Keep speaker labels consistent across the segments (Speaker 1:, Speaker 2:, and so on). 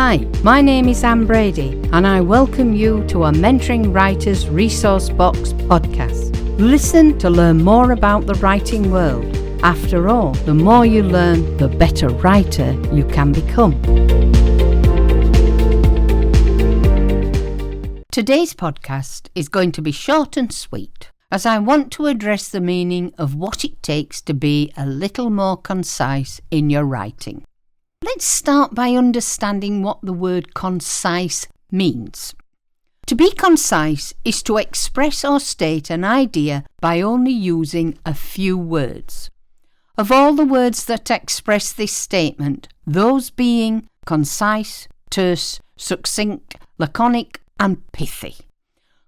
Speaker 1: Hi, my name is Anne Brady and I welcome you to our Mentoring Writers Resource Box podcast. Listen to learn more about the writing world. After all, the more you learn, the better writer you can become. Today's podcast is going to be short and sweet, as I want to address the meaning of what it takes to be a little more concise in your writing. Let's start by understanding what the word concise means. To be concise is to express or state an idea by only using a few words. Of all the words that express this statement, those being concise, terse, succinct, laconic, and pithy.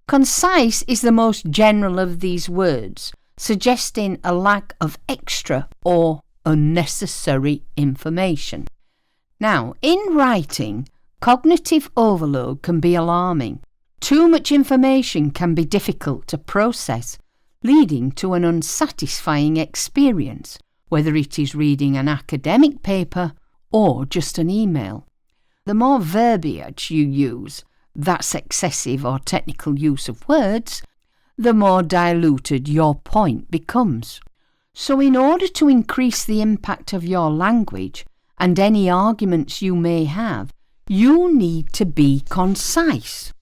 Speaker 1: Concise is the most general of these words, suggesting a lack of extra or unnecessary information. Now, in writing, cognitive overload can be alarming. Too much information can be difficult to process, leading to an unsatisfying experience, whether it is reading an academic paper or just an email. The more verbiage you use, that's excessive or technical use of words, the more diluted your point becomes. So in order to increase the impact of your language and any arguments you may have, you need to be concise.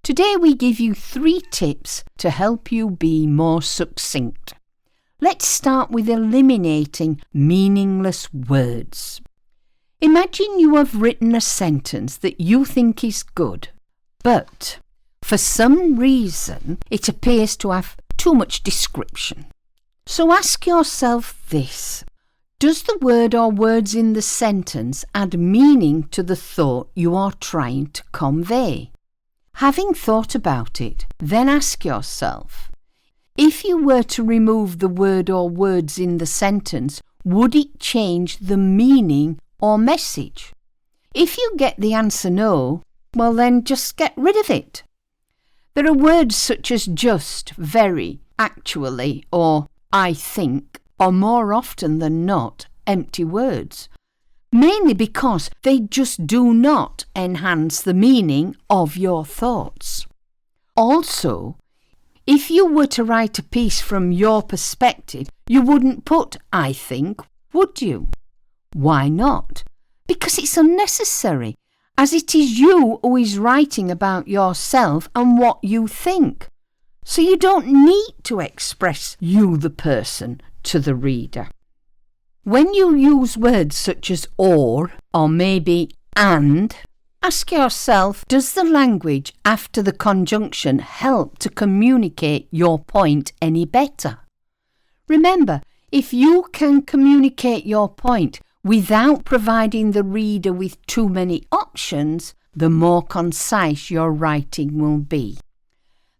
Speaker 1: Today we give you 3 tips to help you be more succinct. Let's start with eliminating meaningless words. Imagine you have written a sentence that you think is good, but for some reason it appears to have too much description. So ask yourself this: does the word or words in the sentence add meaning to the thought you are trying to convey? Having thought about it, then ask yourself, if you were to remove the word or words in the sentence, would it change the meaning or message? If you get the answer no, well then just get rid of it. There are words such as just, very, actually, or I think, are more often than not empty words, mainly because they just do not enhance the meaning of your thoughts. Also, if you were to write a piece from your perspective, you wouldn't put I think, would you? Why not? Because it's unnecessary, as it is you who is writing about yourself and what you think. So you don't need to express you, the person, to the reader. When you use words such as or maybe and, ask yourself, does the language after the conjunction help to communicate your point any better? Remember, if you can communicate your point without providing the reader with too many options, the more concise your writing will be.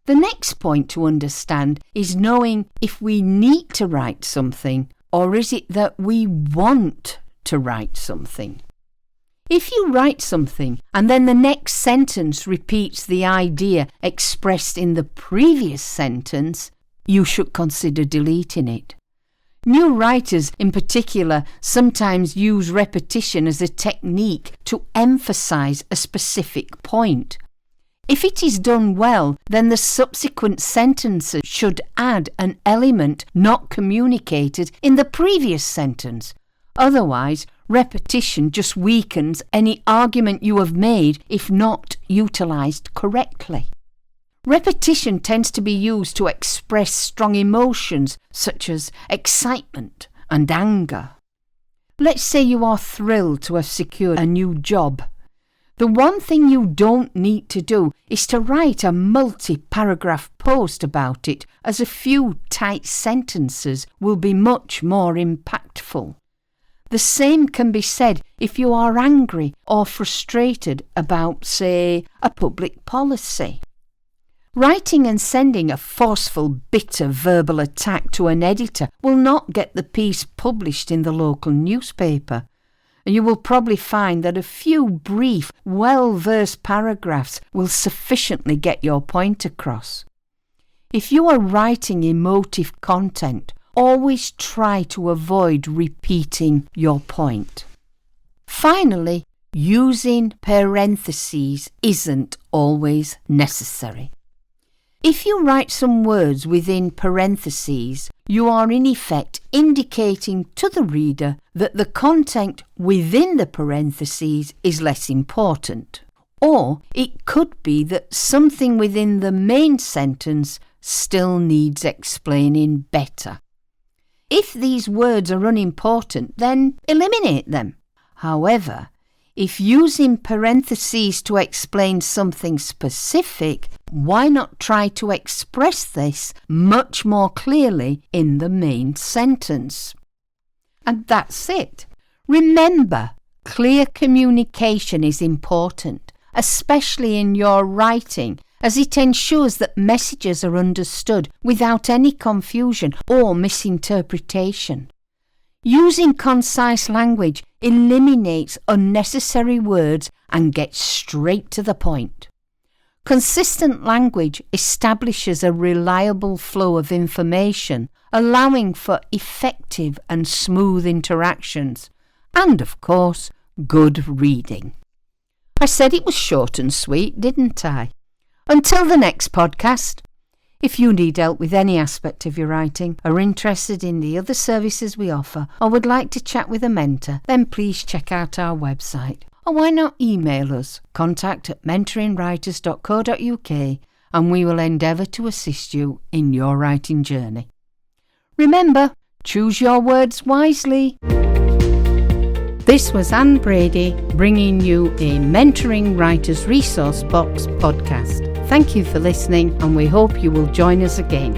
Speaker 1: The next point to understand is knowing if we need to write something or is it that we want to write something. If you write something and then the next sentence repeats the idea expressed in the previous sentence, you should consider deleting it. New writers in particular sometimes use repetition as a technique to emphasize a specific point. If it is done well, then the subsequent sentences should add an element not communicated in the previous sentence. Otherwise, repetition just weakens any argument you have made if not utilised correctly. Repetition tends to be used to express strong emotions such as excitement and anger. Let's say you are thrilled to have secured a new job. The one thing you don't need to do is to write a multi-paragraph post about it, as a few tight sentences will be much more impactful. The same can be said if you are angry or frustrated about, say, a public policy. Writing and sending a forceful, bitter verbal attack to an editor will not get the piece published in the local newspaper. And you will probably find that a few brief, well-versed paragraphs will sufficiently get your point across. If you are writing emotive content, always try to avoid repeating your point. Finally, using parentheses isn't always necessary. If you write some words within parentheses, you are in effect indicating to the reader that the content within the parentheses is less important. Or it could be that something within the main sentence still needs explaining better. If these words are unimportant, then eliminate them. However, if using parentheses to explain something specific, why not try to express this much more clearly in the main sentence? And that's it. Remember, clear communication is important, especially in your writing, as it ensures that messages are understood without any confusion or misinterpretation. Using concise language eliminates unnecessary words and gets straight to the point. Consistent language establishes a reliable flow of information, allowing for effective and smooth interactions, and of course, good reading. I said it was short and sweet, didn't I? Until the next podcast. If you need help with any aspect of your writing, are interested in the other services we offer, or would like to chat with a mentor, then please check out our website. Or why not email us, contact@mentoringwriters.co.uk, and we will endeavour to assist you in your writing journey. Remember, choose your words wisely. This was Anne Brady bringing you a Mentoring Writers Resource Box podcast. Thank you for listening, and we hope you will join us again.